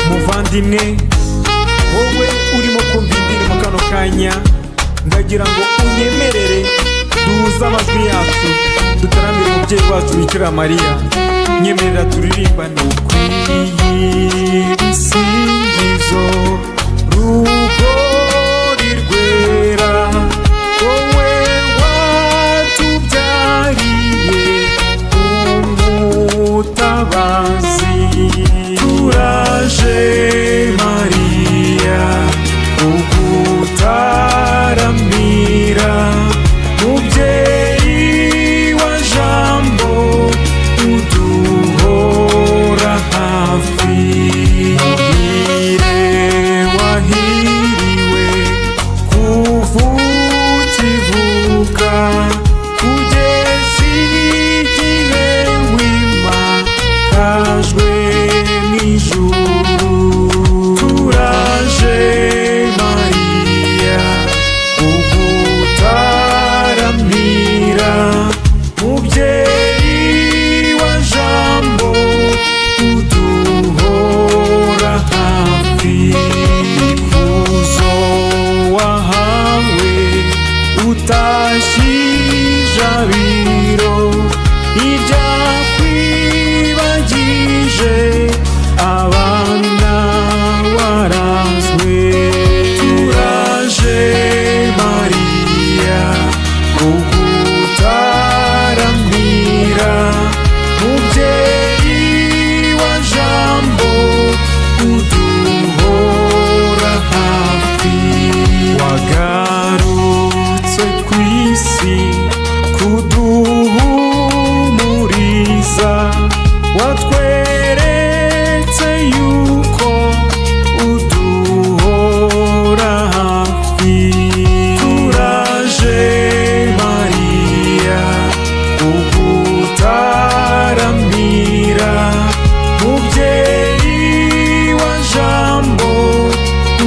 muvandimwe wowe urimo kumva indirimbo kano kanya, ndagira ngo unyemerere duhuze amajwi yacu dutaramire umubyeyi wacu Bikira Mariya. Nyemerera turirimbane. Ukwiye ibisingizo rugori rwera, wowe watubyariye umutabazi. Turaje Mariya kugutaramira, mubyeyi wa Jambo uduhora hafi. Muhire wahiriwe kuva ukivuka kugeza igihe wimakajwe mw'ijuru. Turaje Mariya kugutaramira, mubyeyi wa Jambo uduhora hafi. Ikuzo wahawe utashye ijabiro, ibyakwibagije abana warazwe. Turaje Mariya kugutaramira, mubyeyi wa Jambo uduhora hafi. Wagarutse kw'isi kuduhumuriza, watweretse yuko uduhora hafi. Turaje Mariya kugutaramira, mubyeyi wa Jambo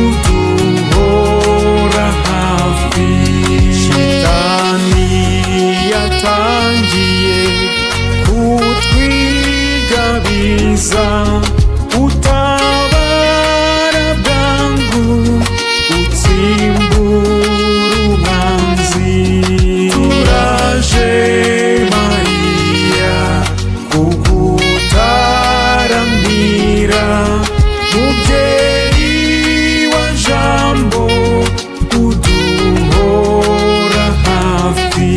uduhora hafi. Shitani yatangiye kutwigabiza, utabara bwangu utsimbura umwanzi. Turaje Mariya kugutaramira, mubyeyi wa Jambo uduhora hafi.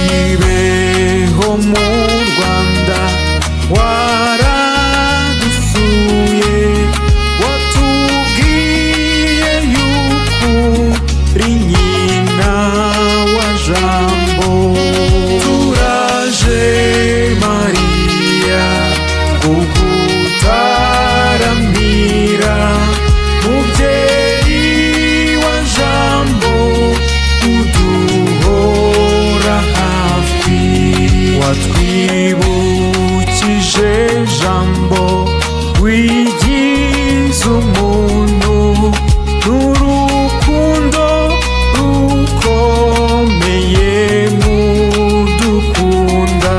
Kibeho mu Rwanda waradusuye, watubwiye yuko uri nyina wa Jambo. Turaje Mariya kugutaramira, mubyeyi wa Jambo uduhora hafi. Watwibukije Jambo wigize umuntu, n'urukundo rukomeye mudukunda.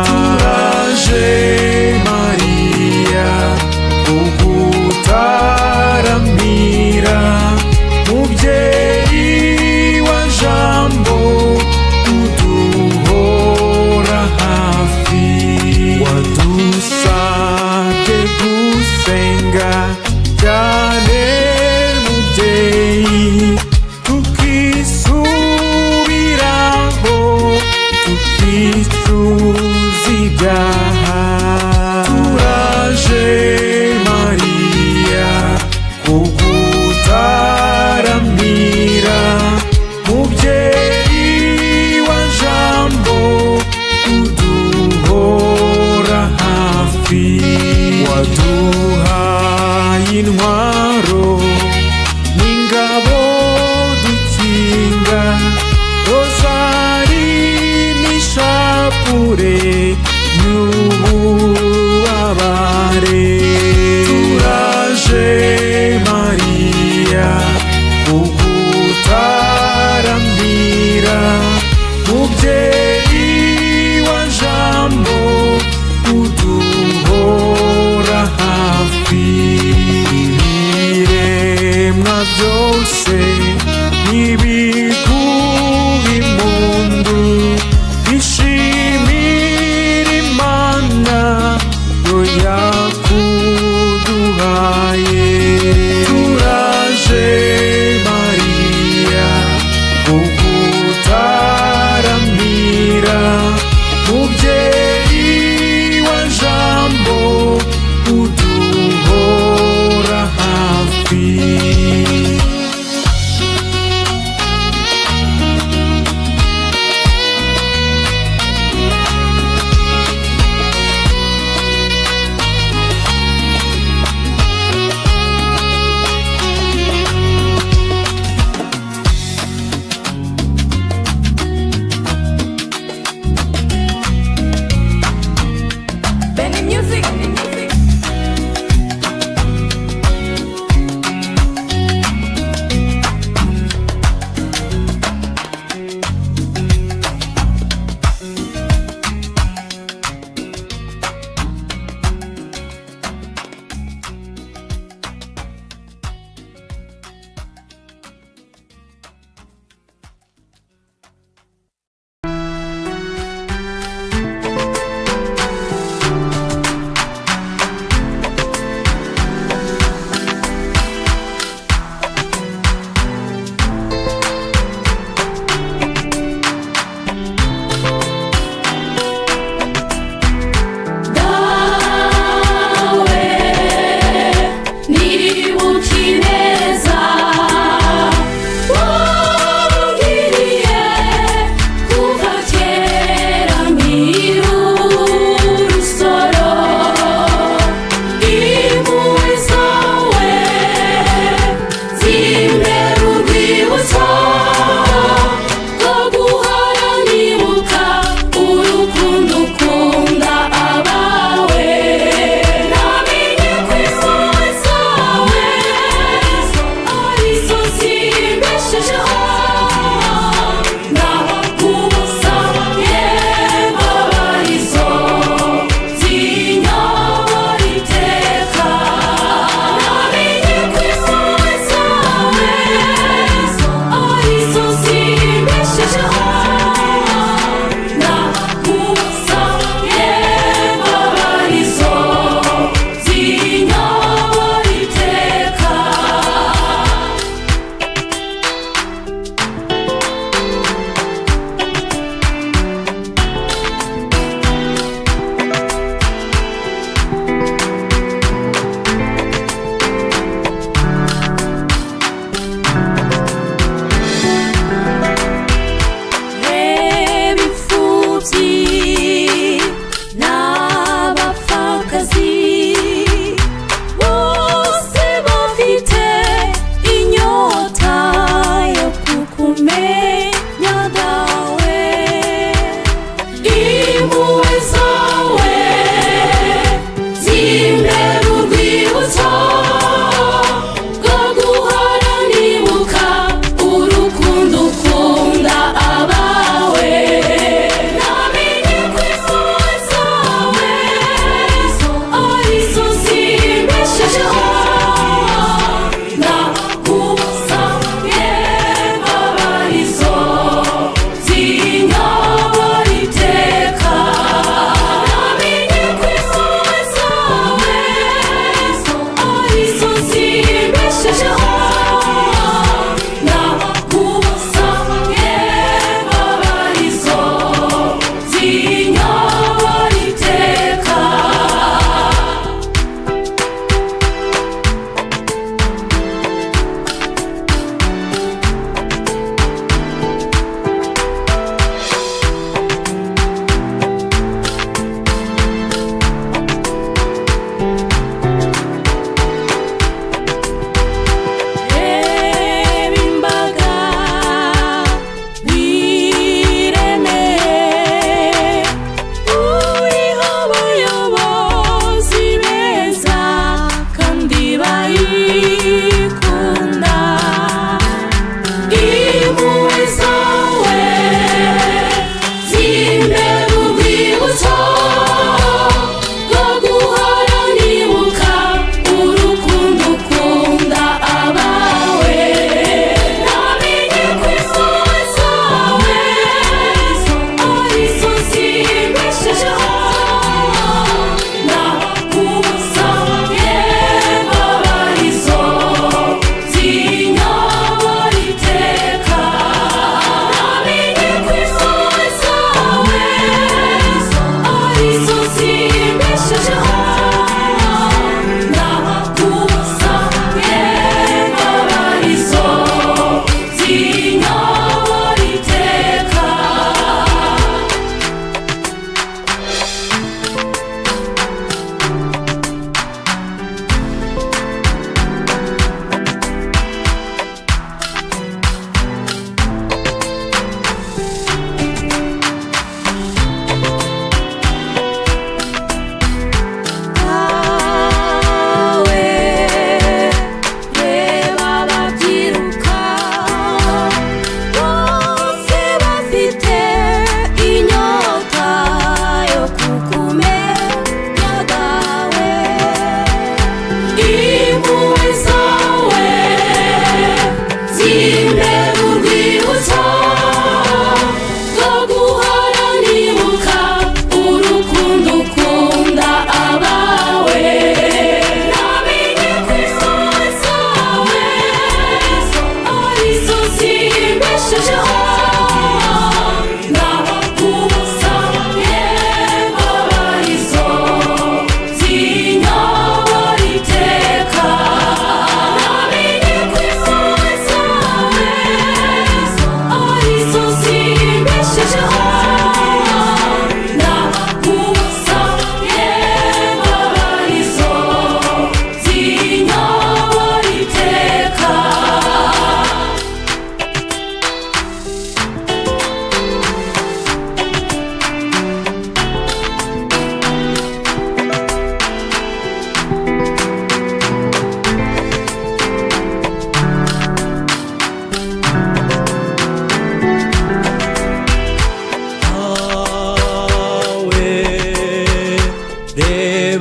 Turaje Mariya kugutaramira, mubyeyi wa Jambo uduhora hafi. Wadusabye gusenga cyane mubyeyi, tukisubiraho tukicuza ibyaha. Turaje Mariya kugutaramira, mubyeyi wa Jambo uduhora hafi. Waduhaye intwaro n'ingabo dukinga, rozari n'ishapure n'ububabare. Turaje Mariya kugutaramira, mubyeyi wa Jambo uduhora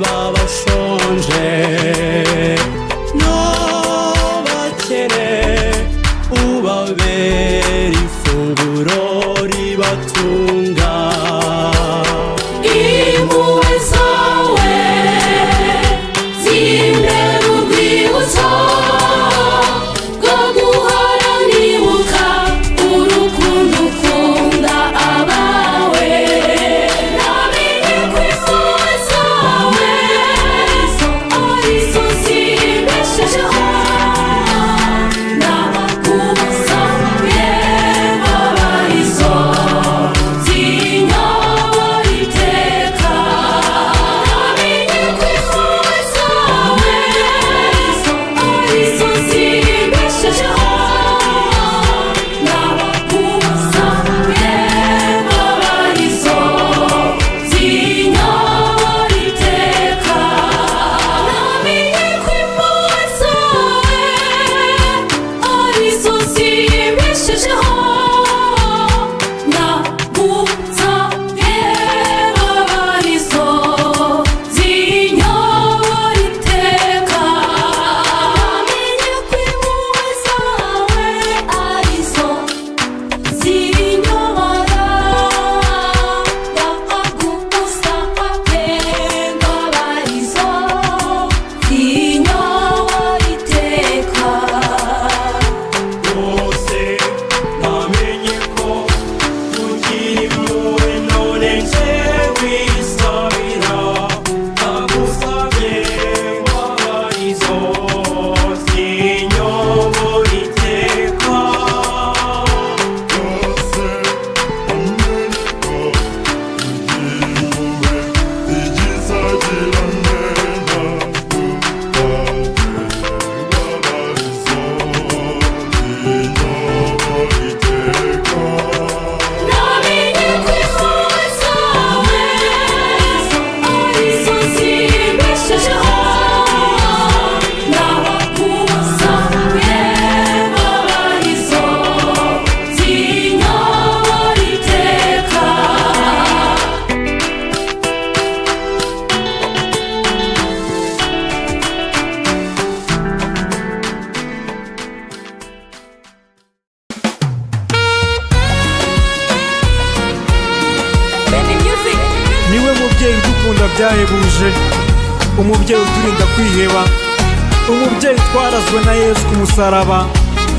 babashonje n'abakene ubabera ifunguro ribatunga. Impuhwe zawe zimbera urwibutso rwo guhora nibuka urukundo ukunda abawe. Namenye ko impuhwe zawe arizo zimbeshejeho, nabakumusabye baba arizo zinyobora iteka. Namenye ko impuhwe zawe arizo zimbeshejeho, nabakumusabye baba arizo zinyobora iteka. Namenye ko impuhwe zawe arizo zimbeshejeho, nagusabye baba arizo zinyobora iteka. Namenye ko impuhwe zawe arizo zinyobora, nagusabye baba arizo zinyobora iteka. Bose namenye ko ugira impuhwe none nje wisabira, nagusabye baba arizo zinyobora iteka. Namenye ko impuhwe zawe arizo zimbeshejeho, nabakumusabye baba arizo zinyobora iteka. niwe mubyeyi udukunda byahebuje, umubyeyi uturinda kwiheba, umubyeyi twarazwe na Yesu ku musaraba,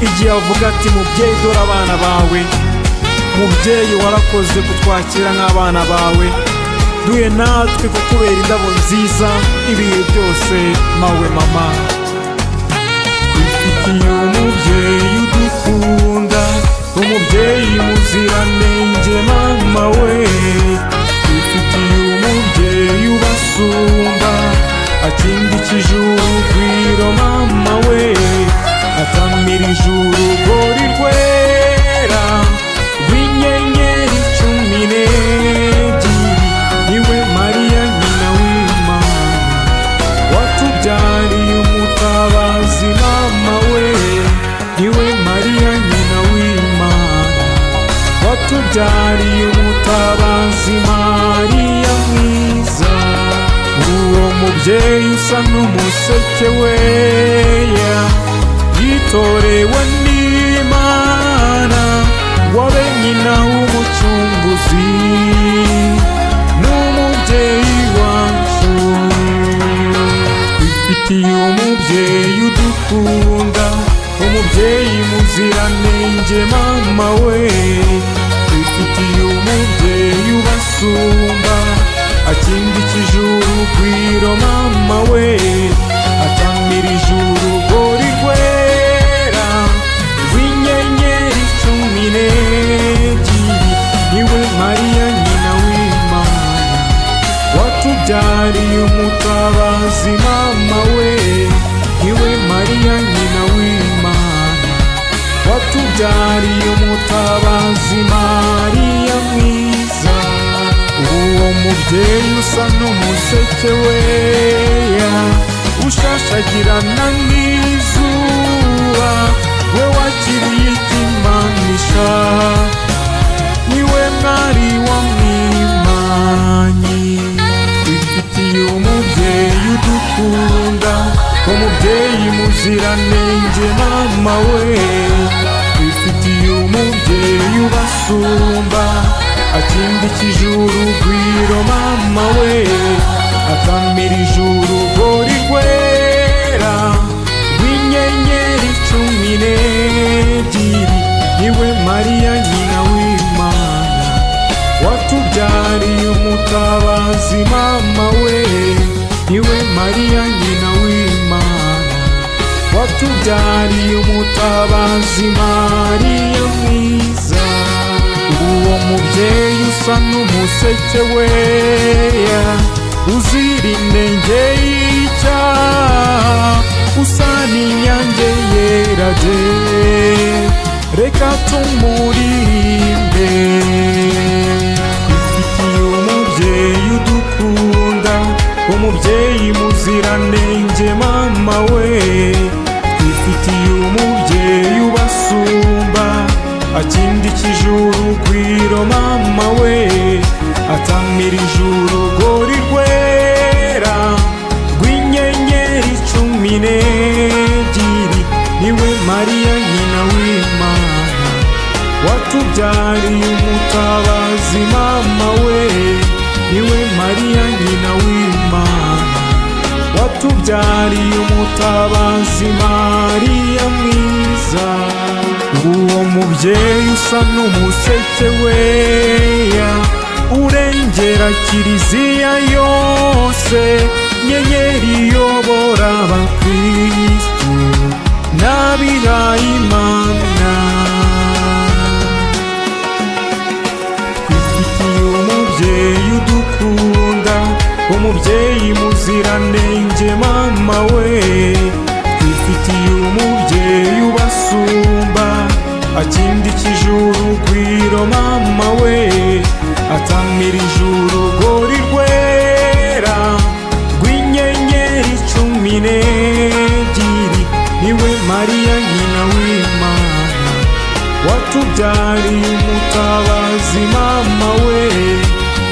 igihe avuga ati mubyeyi dore abana bawe. Mubyeyi warakoze kutwakira nk'abana bawe, duhe natwe kukubera indabo nziza ibihe byose mawe mama. Twifitiye umubyeyi udukunda, umubyeyi muziranenge mama we. Twifitiye umubyeyi ubasumba, akindikije urugwiro mama we, atamirije urugori rwera rw'inyenyeri 12. Niwe Mariya nyina w'Imana, watubyariye umutabazi mama we. Niwe Mariya nyina w'Imana, watubyariye umutabazi Mariya mwiza. Uwo mubyeyi usa n'umuseke weya, yitorewe n'Imana ngo abe nyina w'umucunguzi, n'umubyeyi wacu. Twifitiye umubyeyi udukunda, umubyeyi muziranenge mama we. Twifitiye umubyeyi ubasumba, akindikije urugwiro mama we, atamirije urugori rwera rw'inyenyeri 12. Niwe Mariya nyina w'Imana, watubyariye umutabazi mama we. Niwe Mariya nyina w'Imana, watubyariye umutabazi Mariya mwiza. Uwo mubyeyi usa n'umuseke weya, ushashagirana n'izuba, we wakiriye ikimanisha, niwe mwari wamwimanyi. Twifitiye umubyeyi udukunda, umubyeyi muziranenge mama we, twifitiye umubyeyi ubasumba, akindikije urugwiro mama we, atamirije urugori rwera rw'inyenyeri 12, niwe Mariya nyina w'Imana, watubyariye umutabazi mama we, niwe Mariya nyina w'Imana, watubyariye umutabazi Mariya mwiza. Uwo mubyeyi usa n'umuseke weya, uzira inenge y'icyaha, usa n'inyange yera de, reka tumurimbe. Twifitiye umubyeyi udukunda, umubyeyi muziranenge mama we, twifitiye umubyeyi ubasumba, akindikije urugwiro mama we, atamirije urugori rwera rw'inyenyeri 12, niwe Mariya nyina w'Imana, watubyariye umutabazi mama we, niwe Mariya nyina w'Imana, watubyariye umutabazi Mariya mwiza. Uwo mubyeyi usa n'umuseke weya, urengera kiliziya yose, nyenyeri iyobora abakristu n'abihayimana. Twifitiye umubyeyi udukunda, umubyeyi muziranenge mama we, twifitiye umubyeyi ubasumba, akindikije urugwiro mama we, atamirije urugori rwera rw'inyenyeri 12, niwe Mariya nyina w'Imana, watubyariye umutabazi mama we,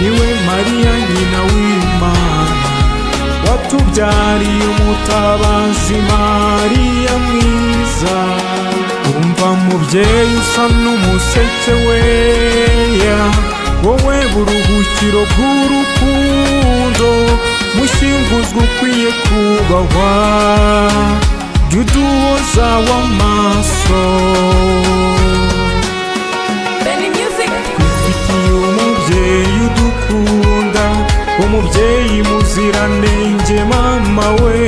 niwe Mariya nyina w'Imana, watubyariye umutabazi Mariya mwiza. Umva mubyeyi usa n'umuseke weya, wowe buruhukiro bw'urukundo, mushyinguzwa ukwiye kubahwa, jya uduhoza w'amaso. Twifitiye umubyeyi udukunda, umubyeyi muziranenge mama we,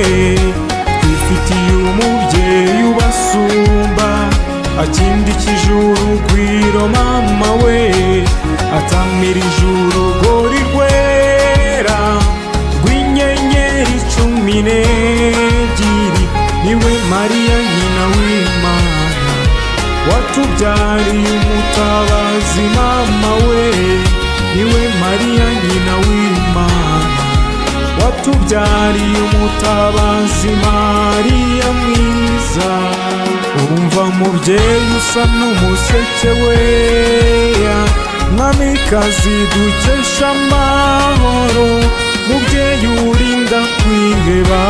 twifitiye umubyeyi ubasumba, akindikije urugwiro mama we, atamirije urugori rwera rw'inyenyeri 12, niwe Mariya nyina w'Imana, watubyariye umutabazi mama we, niwe Mariya nyina w'Imana, watubyariye umutabazi Mariya mwiza. Urumva mubyeyi usa n'umuseke weya, mwamikazi dukesha amahoro, mubyeyi urinda kwiheba,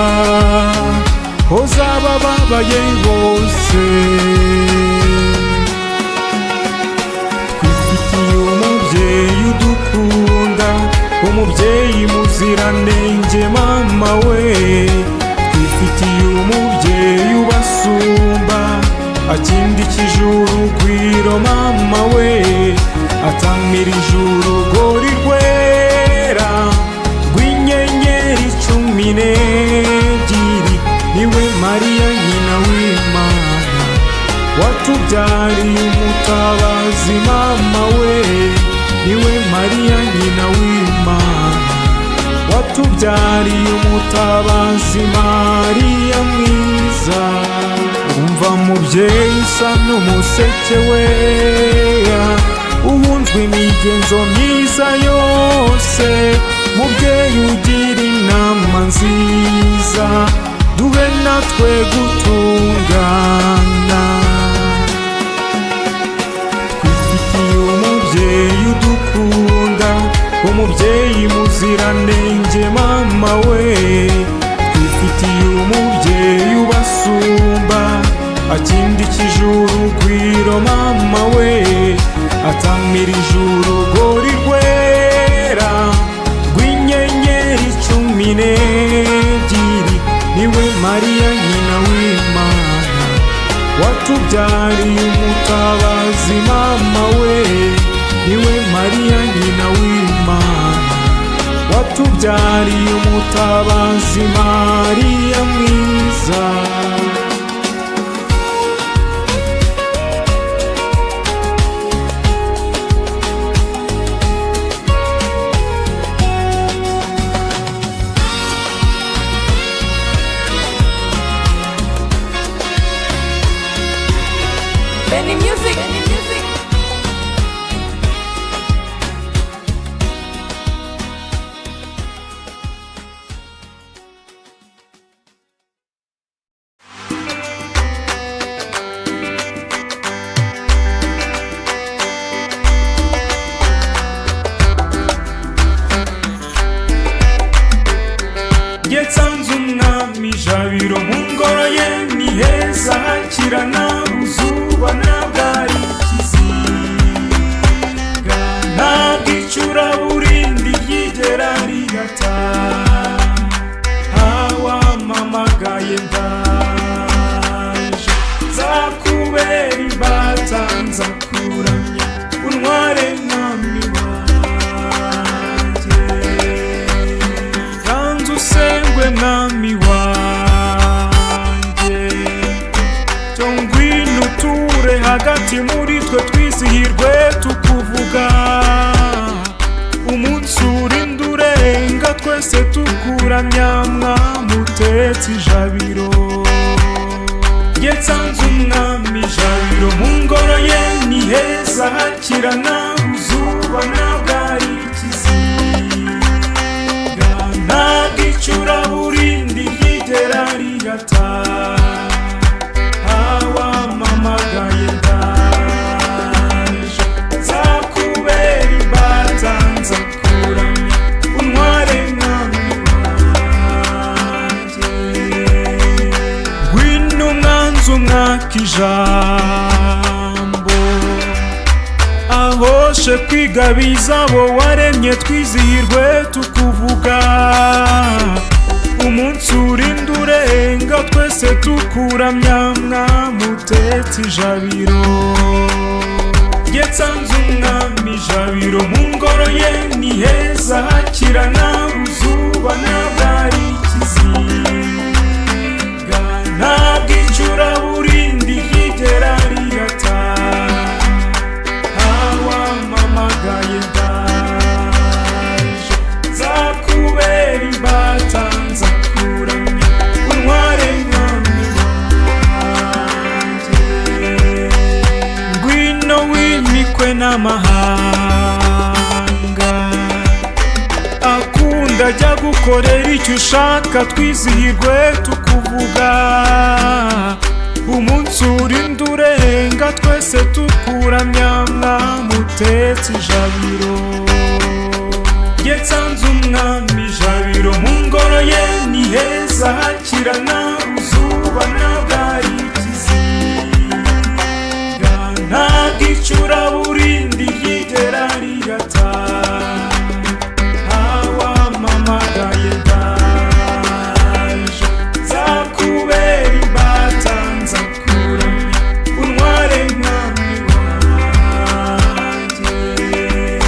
hoza abababaye bose. Twifitiye umubyeyi udukunda, umubyeyi muziranenge mama we, twifitiye umubyeyi ubasumba, akindikije urugwiro mama we, atamirije urugori rwera rw'inyenyeri 12, niwe Mariya nyina w'Imana, watubyariye umutabazi mama we, niwe Mariya nyina w'Imana, watubyariye umutabazi Mariya mwiza. Umva mubyeyi usa n'umuseke weya, uhunzwe imigenzo myiza yose, mubyeyi ugira inama nziza, duhe natwe gutungana. Twifitiye umubyeyi udukunda, umubyeyi muzi ubuziranenge mama we, twifitiye umubyeyi ubasumba, akindikije urugwiro mama we, atamirije urugori rwera rw'inyenyeri 12, niwe Mariya nyina w'Imana, watubyariye umutabazi mama we, niwe Mariya nyina w'Imana, watubyariye umutabazi Mariya mwiza. Benny Music. Nsanze umwami Jabiro mu ngoro ye, ni heza hakirana uzuba nabwari ikizinga, ntabwo icuraburindi ryigera rigata, hawamamagaye ndaje, nzakubera imbata nzakuramya, untware mwami wanjye, kanzu usengwe mwami wanjye, cyo ngwino uture hagati muri twe twizihirwe tukuvuga, umunsi urinda urenga twese tukuramya mwami utetse ijabiro. Nsanze umwami Jabiro mu ngoro ye, ni heza hakirana uzuba nabwari ikizinga, ntabwo icuraburindi ryigera rigata, hawamamagaye ndaje, nzakubera imbata nzakuramya, untware mwami wanjye, ngwino mwanzi umwaka ijambo, ahoshe kwigabiza abo waremye twizihirwe tukuvuga, umunsi urinda urenga twese tukuramya mwami utetse ijabiro. Nsanze umwami Jabiro mu ngoro ye, ni heza hakirana uzuba nabwari ikizinga, ntabwo icuraburindi ryigera rigata, hawamamagaye ndaje, nzakubera imbata nzakuramya, untware mwami wanjye, ngwino wimikwe n'amahanga, akunda ajya gukorera icyo ushaka twizihirwe tukuvuga, umunsi urinda urenga twese tukuramya mwami utetse ijabiro. Nsanze umwami Jabiro mu ngoro ye, ni heza hakirana uzuba nabwari ikizinga, ntabwo icuraburindi ryigera rigata, hawamamagaye ndaje, nzakubera imbata nzakuramya, untware mwami wanjye,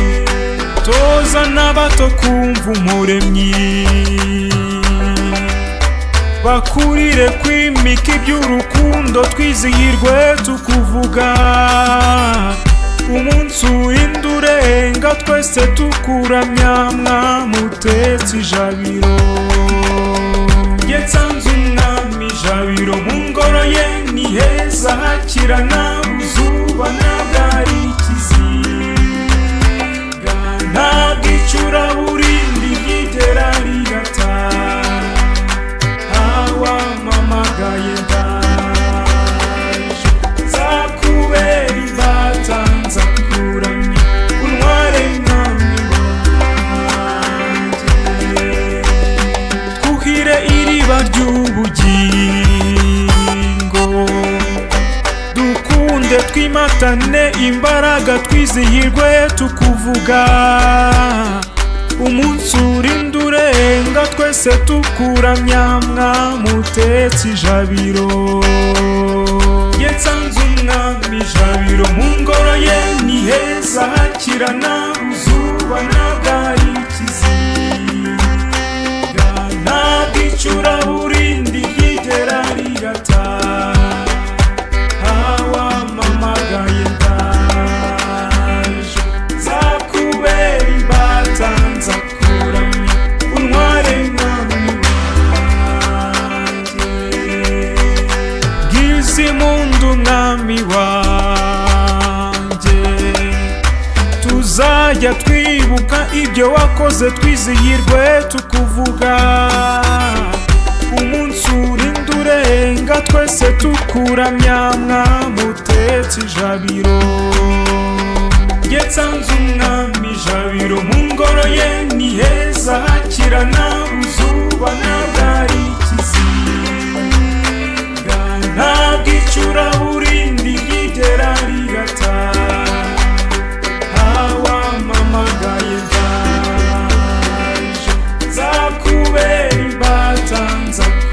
toza n'abato kumva umuremyi, bakurire kwimika iby'urukundo twizihirwe tukuvuga, umunsi urinda urenga twese tukuramya mwami utetse ijabiro. Nsanze umwami Jabiro mu ngoro ye, ni heza hakirana uzuba nabwari ikizinga, ntabwo icuraburindi ryigera rigata, hawamamagaye ndaje, nzakubera imbata nzakuramya, untware mwami wanjye, y'ubugingo. Dukunde twimatane imbaraga twizihirwe tukuvuga, umunsi urinda urenga twese tukuramya Mwamutetse ijabiro. Nsanze umwami ijabiro, mu ngoro ye ni heza hakirana uzuba nabwari ikiziga, ntabwo icuraburindi ryigera rigata. Hawamamagaye ndaje, nzakubera imbata nzakuramya, untware mwami wanjye. Bwiza impundu mwami wanjye, tuzajya twibuka ibyo wakoze twizihirwe tukuvuga, umunsi urinda urenga twese tukuramya Mwamutetse ijabiro. Nsanze umwami ijabiro, mu ngoro ye ni heza hakirana uzuba nabwari ikiziga, ntabwo icuraburindi ryigera rigata. Hawamamagaye ndaje, nzakubera imbata nzakuramya,